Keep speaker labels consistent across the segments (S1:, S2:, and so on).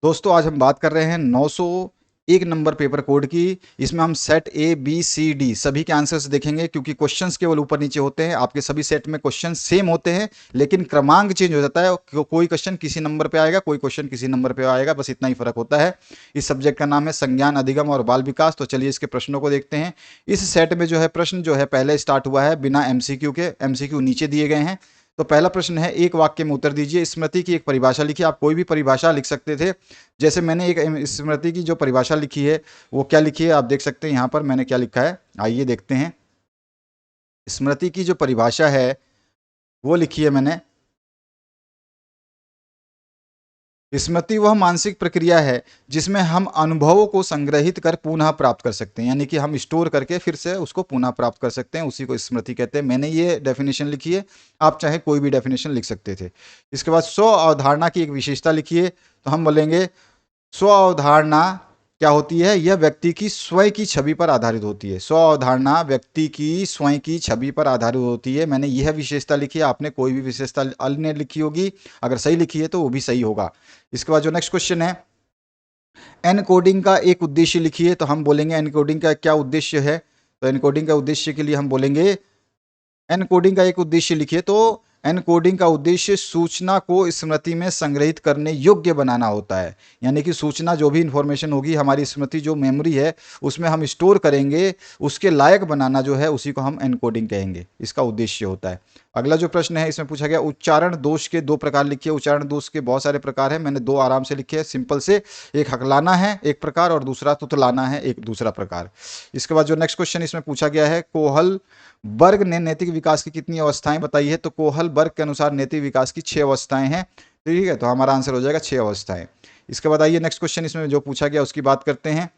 S1: दोस्तों आज हम बात कर रहे हैं 901 नंबर पेपर कोड की। इसमें हम set A B C D सभी के आंसर्स देखेंगे, क्योंकि क्वेश्चंस केवल ऊपर नीचे होते हैं। आपके सभी सेट में क्वेश्चन सेम होते हैं, लेकिन क्रमांक चेंज हो जाता है। कोई क्वेश्चन किसी नंबर पे आएगा, कोई क्वेश्चन किसी नंबर पे आएगा, बस इतना ही फर्क होता है। इस सब्जेक्ट का नाम है संज्ञान, अधिगम और बाल विकास। तो चलिए इसके प्रश्नों को देखते हैं। इस सेट में जो है प्रश्न जो है पहले स्टार्ट हुआ है बिना एमसीक्यू के। एमसीक्यू नीचे दिए गए हैं। तो पहला प्रश्न है, एक वाक्य में उत्तर दीजिए। स्मृति की एक परिभाषा लिखिए। आप कोई भी परिभाषा लिख सकते थे। जैसे मैंने एक स्मृति की जो परिभाषा लिखी है वो क्या लिखी है आप देख सकते हैं। यहाँ पर मैंने क्या लिखा है, आइए देखते हैं। स्मृति की जो परिभाषा है वो लिखी है मैंने। स्मृति वह मानसिक प्रक्रिया है जिसमें हम अनुभवों को संग्रहित कर पुनः प्राप्त कर सकते हैं, यानी कि हम स्टोर करके फिर से उसको पुनः प्राप्त कर सकते हैं, उसी को स्मृति कहते हैं। मैंने ये डेफिनेशन लिखी है, आप चाहे कोई भी डेफिनेशन लिख सकते थे। इसके बाद स्व अवधारणा की एक विशेषता लिखिए। तो हम बोलेंगे स्व अवधारणा क्या होती है, यह व्यक्ति की स्वयं की छवि पर आधारित होती है। स्व अवधारणा व्यक्ति की स्वयं की छवि पर आधारित होती है। मैंने यह विशेषता लिखी है, आपने कोई भी विशेषता अन्य लिखी होगी, अगर सही लिखी है तो वो भी सही होगा। इसके बाद जो नेक्स्ट क्वेश्चन है, एनकोडिंग का एक उद्देश्य लिखिए। तो हम बोलेंगे एनकोडिंग का क्या उद्देश्य है। तो एनकोडिंग का उद्देश्य के लिए हम बोलेंगे एनकोडिंग का एक उद्देश्य लिखिए। तो एनकोडिंग का उद्देश्य सूचना को स्मृति में संग्रहित करने योग्य बनाना होता है, यानी कि सूचना जो भी इंफॉर्मेशन होगी हमारी स्मृति जो मेमोरी है उसमें हम स्टोर करेंगे, उसके लायक बनाना जो है उसी को हम एनकोडिंग कहेंगे। इसका उद्देश्य होता है। अगला जो प्रश्न है इसमें पूछा गया, उच्चारण दोष के दो प्रकार लिखिए। उच्चारण दोष के बहुत सारे प्रकार हैं, मैंने दो आराम से लिखे हैं सिंपल से। एक हकलाना है एक प्रकार, और दूसरा तुतलाना है एक दूसरा प्रकार। इसके बाद जो नेक्स्ट क्वेश्चन इसमें पूछा गया है, कोहल वर्ग ने नैतिक विकास की कितनी अवस्थाएं बताई है। तो कोहल वर्ग के अनुसार नैतिक विकास की 6 अवस्थाएं हैं। ठीक है, तो हमारा आंसर हो जाएगा 6 अवस्थाएं। इसके बाद आइए नेक्स्ट क्वेश्चन इसमें जो पूछा गया उसकी बात करते हैं।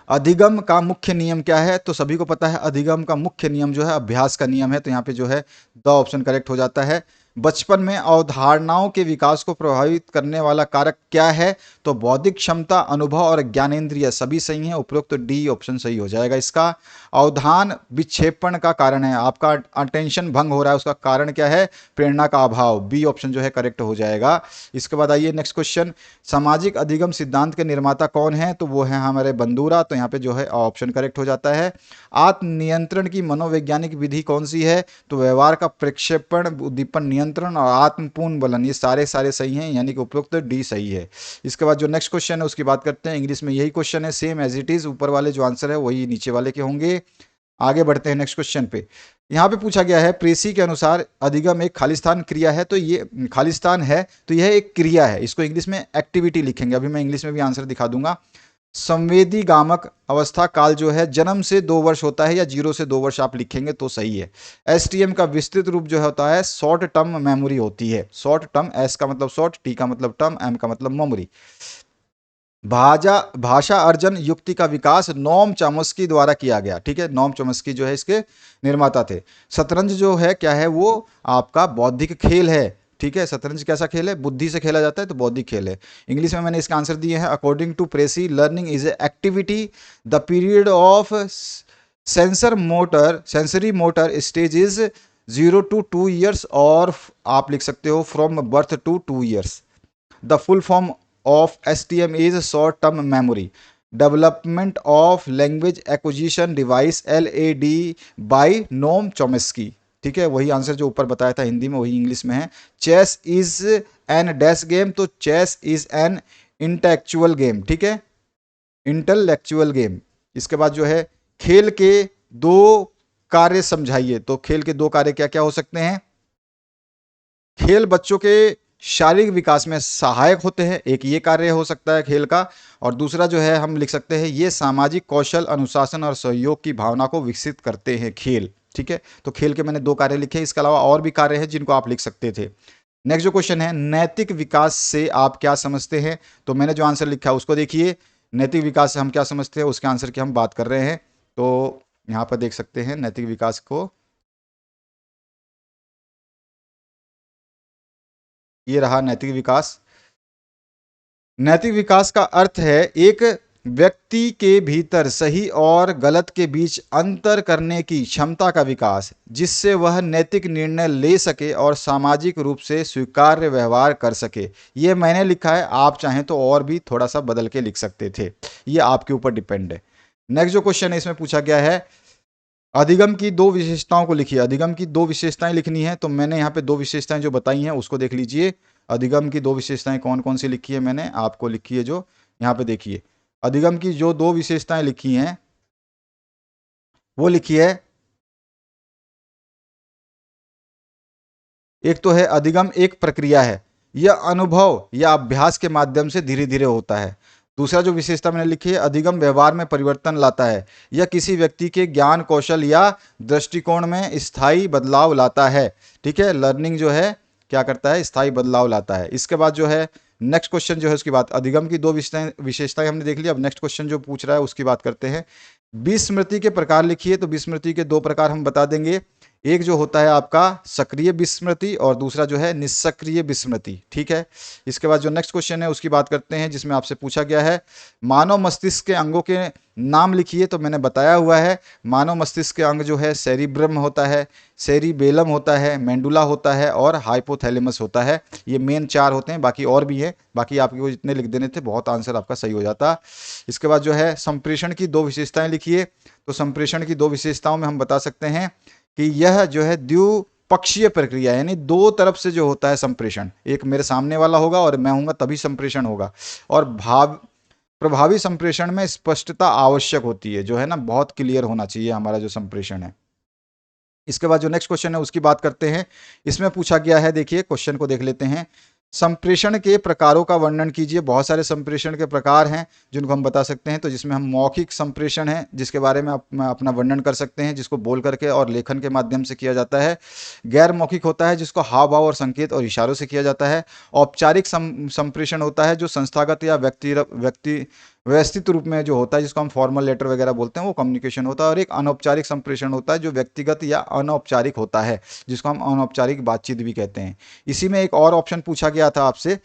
S1: अधिगम का मुख्य नियम क्या है। तो सभी को पता है अधिगम का मुख्य नियम जो है अभ्यास का नियम है। तो यहाँ पे जो है द ऑप्शन करेक्ट हो जाता है। बचपन में अवधारणाओं के विकास को प्रभावित करने वाला कारक क्या है। तो बौद्धिक क्षमता, अनुभव और ज्ञानेंद्रिय सभी सही हैं। उपरोक्त तो डी ऑप्शन सही हो जाएगा इसका। अवधान विक्षेपण का कारण है, आपका अटेंशन भंग हो रहा है, उसका कारण क्या है, प्रेरणा का अभाव। बी ऑप्शन जो है करेक्ट हो जाएगा। इसके बाद आइए नेक्स्ट क्वेश्चन, सामाजिक अधिगम सिद्धांत के निर्माता कौन है। तो वो है हमारे बंदूरा। तो यहाँ पे जो है ऑप्शन करेक्ट हो जाता है। आत्मनियंत्रण की मनोवैज्ञानिक विधि कौन सी है। तो व्यवहार का प्रक्षेपण, उद्दीपन नियंत्रण और आत्मपूर्ण बलन, ये सारे सारे सही हैं, यानी कि उपरोक्त डी सही है। इसके बाद जो नेक्स्ट क्वेश्चन है उसकी बात करते हैं। इंग्लिश में यही क्वेश्चन है, सेम एज इट इज, ऊपर वाले जो आंसर है वही नीचे वाले के होंगे। आगे बढ़ते हैं नेक्स्ट क्वेश्चन पे। यहाँ पे पूछा गया है, प्रेसी के अनुसार अधिगम एक खालिस्तान क्रिया है। तो ये खालिस्तान है तो यह एक क्रिया है, इसको इंग्लिश में एक्टिविटी लिखेंगे। अभी मैं इंग्लिश में भी आंसर दिखा दूंगा। संवेदी गामक अवस्था काल जो है जन्म से 2 वर्ष होता है, या 0 से 2 वर्ष आप लिखेंगे तो सही है। एसटीएम का विस्तृत रूप जो होता है शॉर्ट टर्म मेमोरी होती है। शॉर्ट टर्म, एस का मतलब शॉर्ट, टी का मतलब टर्म, एम का मतलब मेमोरी। भाषा अर्जन युक्ति का विकास नोम चॉम्स्की द्वारा किया गया। ठीक है, नोम चॉम्स्की जो है इसके निर्माता थे। शतरंज जो है क्या है, वो आपका बौद्धिक खेल है। ठीक है, शतरंज कैसा खेल है, बुद्धि से खेला जाता है, तो बौद्धिक खेल है। इंग्लिश में मैंने इसका आंसर दिए हैं, according to Pressey learning is a activity the period of sensory motor stage is 0 to 2 years, और आप लिख सकते हो from birth to 2 years। The full form of STM is short term memory development of language acquisition device LAD by Noam Chomsky। ठीक है, वही answer जो ऊपर बताया था हिंदी में वही इंग्लिश में है। Chess is an dash game. तो chess is an intellectual game. ठीक है, इंटेलेक्चुअल गेम। इसके बाद जो है खेल के दो कार्य समझाइए। तो खेल के दो कार्य क्या क्या हो सकते हैं। खेल बच्चों के शारीरिक विकास में सहायक होते हैं, एक ये कार्य हो सकता है खेल का। और दूसरा जो है हम लिख सकते हैं, ये सामाजिक कौशल, अनुशासन और सहयोग की भावना को विकसित करते हैं खेल। ठीक है, तो खेल के मैंने 2 कार्य लिखे, इसके अलावा और भी कार्य हैं जिनको आप लिख सकते थे। नेक्स्ट जो क्वेश्चन है, नैतिक विकास से आप क्या समझते हैं। तो मैंने जो आंसर लिखा है उसको देखिए। नैतिक विकास से हम क्या समझते हैं उसके आंसर की हम बात कर रहे हैं। तो यहाँ पर देख सकते हैं नैतिक विकास को, ये रहा नैतिक विकास। नैतिक विकास का अर्थ है एक व्यक्ति के भीतर सही और गलत के बीच अंतर करने की क्षमता का विकास, जिससे वह नैतिक निर्णय ले सके और सामाजिक रूप से स्वीकार्य व्यवहार कर सके। ये मैंने लिखा है, आप चाहें तो और भी थोड़ा सा बदल के लिख सकते थे, ये आपके ऊपर डिपेंड है। नेक्स्ट जो क्वेश्चन है इसमें पूछा गया है, अधिगम की दो विशेषताओं को लिखिए। अधिगम की दो विशेषताएं लिखनी है, तो मैंने यहाँ पे दो विशेषताएं जो बताई हैं उसको देख लीजिए। अधिगम की दो विशेषताएं कौन कौन सी लिखी है मैंने आपको लिखी है, जो यहाँ पे देखिए अधिगम की जो दो विशेषताएं लिखी हैं वो लिखी है, एक तो है अधिगम एक प्रक्रिया है, यह अनुभव या अभ्यास के माध्यम से धीरे धीरे होता है। दूसरा जो विशेषता मैंने लिखी है, अधिगम व्यवहार में परिवर्तन लाता है, यह किसी व्यक्ति के ज्ञान कौशल या दृष्टिकोण में स्थायी बदलाव लाता है। ठीक है, लर्निंग जो है क्या करता है, स्थायी बदलाव लाता है। इसके बाद जो है नेक्स्ट क्वेश्चन जो है उसकी बात, अधिगम की दो विशेषताएं हमने देख ली। अब नेक्स्ट क्वेश्चन जो पूछ रहा है उसकी बात करते हैं। विस्मृति के प्रकार लिखिए। तो विस्मृति के दो प्रकार हम बता देंगे, एक जो होता है आपका सक्रिय विस्मृति और दूसरा जो है निष्क्रिय विस्मृति। ठीक है, इसके बाद जो नेक्स्ट क्वेश्चन है उसकी बात करते हैं, जिसमें आपसे पूछा गया है मानव मस्तिष्क के अंगों के नाम लिखिए। तो मैंने बताया हुआ है, मानव मस्तिष्क के अंग जो है सेरिब्रम होता है, सेरिबेलम होता है, मेंडुला होता है और हाइपोथैलेमस होता है। ये मेन चार होते हैं, बाकी और भी है, बाकी आपको जितने लिख देने थे बहुत आंसर आपका सही हो जाता। इसके बाद जो है संप्रेषण की दो विशेषताएं लिखिए। तो संप्रेषण की दो विशेषताओं में हम बता सकते हैं कि यह जो है द्विपक्षीय प्रक्रिया, यानी दो तरफ से जो होता है संप्रेषण, एक मेरे सामने वाला होगा और मैं हूँगा तभी संप्रेषण होगा। और प्रभावी संप्रेषण में स्पष्टता आवश्यक होती है, जो है ना बहुत क्लियर होना चाहिए हमारा जो संप्रेषण है। इसके बाद जो नेक्स्ट क्वेश्चन है उसकी बात करते हैं। इसमें पूछा गया है, देखिए क्वेश्चन को देख लेते हैं, संप्रेषण के प्रकारों का वर्णन कीजिए। बहुत सारे संप्रेषण के प्रकार हैं जिनको हम बता सकते हैं। तो जिसमें हम मौखिक संप्रेषण है, जिसके बारे में अपना वर्णन कर सकते हैं, जिसको बोल करके और लेखन के माध्यम से किया जाता है। गैर मौखिक होता है, जिसको हाव भाव और संकेत और इशारों से किया जाता है। औपचारिक संप्रेषण होता है, जो संस्थागत या व्यवस्थित रूप में जो होता है, जिसको हम फॉर्मल लेटर वगैरह बोलते हैं, वो कम्युनिकेशन होता है। और एक अनौपचारिक संप्रेषण होता है, जो व्यक्तिगत या अनौपचारिक होता है, जिसको हम अनौपचारिक बातचीत भी कहते हैं। इसी में एक और ऑप्शन पूछा गया था आपसे,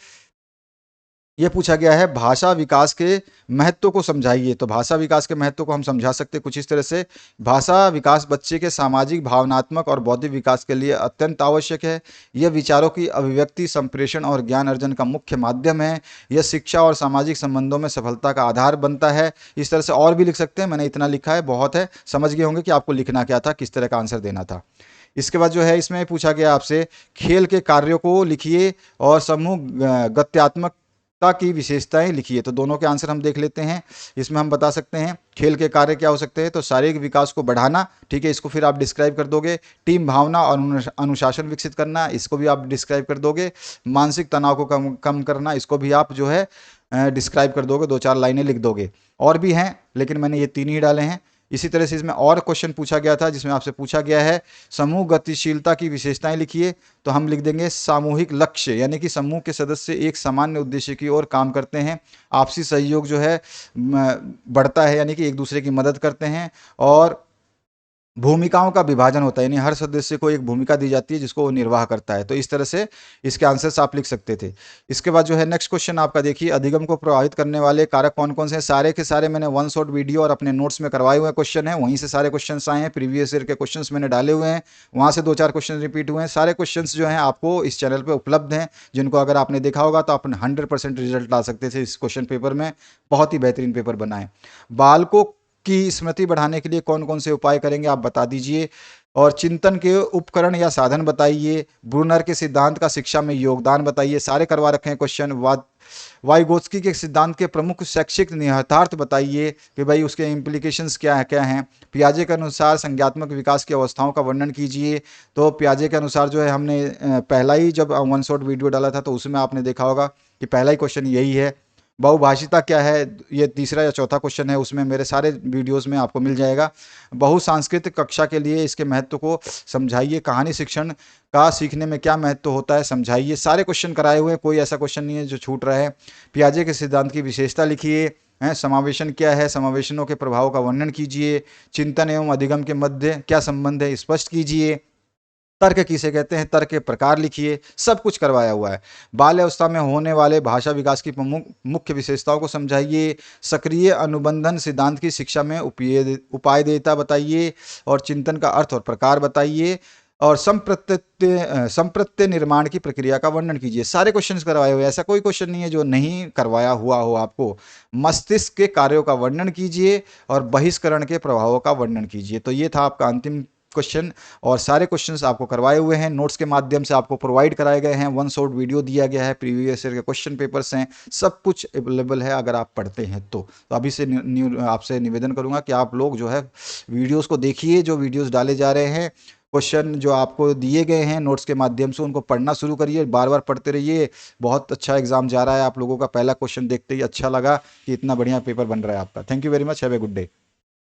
S1: ये पूछा गया है भाषा विकास के महत्व को समझाइए। तो भाषा विकास के महत्व को हम समझा सकते हैं कुछ इस तरह से, भाषा विकास बच्चे के सामाजिक, भावनात्मक और बौद्धिक विकास के लिए अत्यंत आवश्यक है। यह विचारों की अभिव्यक्ति, संप्रेषण और ज्ञान अर्जन का मुख्य माध्यम है। यह शिक्षा और सामाजिक संबंधों में सफलता का आधार बनता है। इस तरह से और भी लिख सकते हैं, मैंने इतना लिखा है, बहुत है, समझ गए होंगे कि आपको लिखना क्या था, किस तरह का आंसर देना था। इसके बाद जो है इसमें पूछा गया आपसे, खेल के कार्यों को लिखिए और समूह गत्यात्मक की विशेषताएं लिखिए। तो दोनों के आंसर हम देख लेते हैं। इसमें हम बता सकते हैं खेल के कार्य क्या हो सकते हैं, तो शारीरिक विकास को बढ़ाना, ठीक है, इसको फिर आप डिस्क्राइब कर दोगे। टीम भावना और अनुशासन विकसित करना, इसको भी आप डिस्क्राइब कर दोगे। मानसिक तनाव को कम करना, इसको भी आप जो है डिस्क्राइब कर दोगे, दो चार लाइनें लिख दोगे। और भी हैं लेकिन मैंने ये तीन ही डाले हैं। इसी तरह से इसमें और क्वेश्चन पूछा गया था, जिसमें आपसे पूछा गया है समूह गतिशीलता की विशेषताएं लिखिए। तो हम लिख देंगे सामूहिक लक्ष्य, यानी कि समूह के सदस्य एक सामान्य उद्देश्य की ओर काम करते हैं। आपसी सहयोग जो है बढ़ता है, यानी कि एक दूसरे की मदद करते हैं। और भूमिकाओं का विभाजन होता है, यानी हर सदस्य को एक भूमिका दी जाती है जिसको वो निर्वाह करता है। तो इस तरह से इसके आंसर्स आप लिख सकते थे। इसके बाद जो है नेक्स्ट क्वेश्चन आपका देखिए, अधिगम को प्रभावित करने वाले कारक कौन कौन से हैं। सारे के सारे मैंने वन शॉट वीडियो और अपने नोट्स में करवाए हुए क्वेश्चन हैं, वहीं से सारे क्वेश्चन आए हैं। प्रीवियस ईयर के क्वेश्चन मैंने डाले हुए हैं, वहाँ से दो चार क्वेश्चन रिपीट हुए हैं। सारे क्वेश्चन जो हैं आपको इस चैनल पर उपलब्ध हैं, जिनको अगर आपने देखा होगा तो आप 100% रिजल्ट ला सकते थे इस क्वेश्चन पेपर में। बहुत ही बेहतरीन पेपर बनाए। बालकों की स्मृति बढ़ाने के लिए कौन कौन से उपाय करेंगे आप बता दीजिए। और चिंतन के उपकरण या साधन बताइए। ब्रूनर के सिद्धांत का शिक्षा में योगदान बताइए। सारे करवा रखे हैं क्वेश्चन। वाइगोत्स्की के सिद्धांत के प्रमुख शैक्षिक निहितार्थ बताइए कि भाई उसके इम्प्लीकेशंस क्या हैं। पियाजे के अनुसार संज्ञात्मक विकास की अवस्थाओं का वर्णन कीजिए। तो पियाजे के अनुसार जो है हमने पहला ही जब वन शॉट वीडियो डाला था तो उसमें आपने देखा होगा कि पहला ही क्वेश्चन यही है। बहुभाषिता क्या है, ये तीसरा या चौथा क्वेश्चन है, उसमें मेरे सारे वीडियोस में आपको मिल जाएगा। बहुसांस्कृतिक कक्षा के लिए इसके महत्व को समझाइए। कहानी शिक्षण का सीखने में क्या महत्व होता है समझाइए। सारे क्वेश्चन कराए हुए हैं, कोई ऐसा क्वेश्चन नहीं है जो छूट रहा है। पियाजे के सिद्धांत की विशेषता लिखिए। समावेशन क्या है, समावेशनों के प्रभाव का वर्णन कीजिए। चिंतन एवं अधिगम के मध्य क्या संबंध है, स्पष्ट कीजिए। तर्क किसे कहते हैं, तर्क के प्रकार लिखिए, सब कुछ करवाया हुआ है। बाल्य अवस्था में होने वाले भाषा विकास की मुख्य विशेषताओं को समझाइए। सक्रिय अनुबंधन सिद्धांत की शिक्षा में उपायदेयता बताइए और चिंतन का अर्थ और प्रकार बताइए और संप्रत्यय निर्माण की प्रक्रिया का वर्णन कीजिए। सारे क्वेश्चंस करवाए हुए, ऐसा कोई क्वेश्चन नहीं है जो नहीं करवाया हुआ हो आपको। मस्तिष्क के कार्यों का वर्णन कीजिए और बहिष्करण के प्रभावों का वर्णन कीजिए। तो ये था आपका अंतिम क्वेश्चन और सारे क्वेश्चंस आपको करवाए हुए हैं, नोट्स के माध्यम से आपको प्रोवाइड कराए गए हैं, वन शॉट वीडियो दिया गया है, प्रीवियस ईयर के क्वेश्चन पेपर्स हैं, सब कुछ अवेलेबल है अगर आप पढ़ते हैं तो अभी से आपसे निवेदन करूंगा कि आप लोग जो है वीडियोस को देखिए, जो वीडियोस डाले जा रहे हैं, क्वेश्चन जो आपको दिए गए हैं नोट्स के माध्यम से उनको पढ़ना शुरू करिए, बार बार पढ़ते रहिए। बहुत अच्छा एग्जाम जा रहा है आप लोगों का। पहला क्वेश्चन देखते ही अच्छा लगा कि इतना बढ़िया पेपर बन रहा है आपका। Thank you very much, have a good day.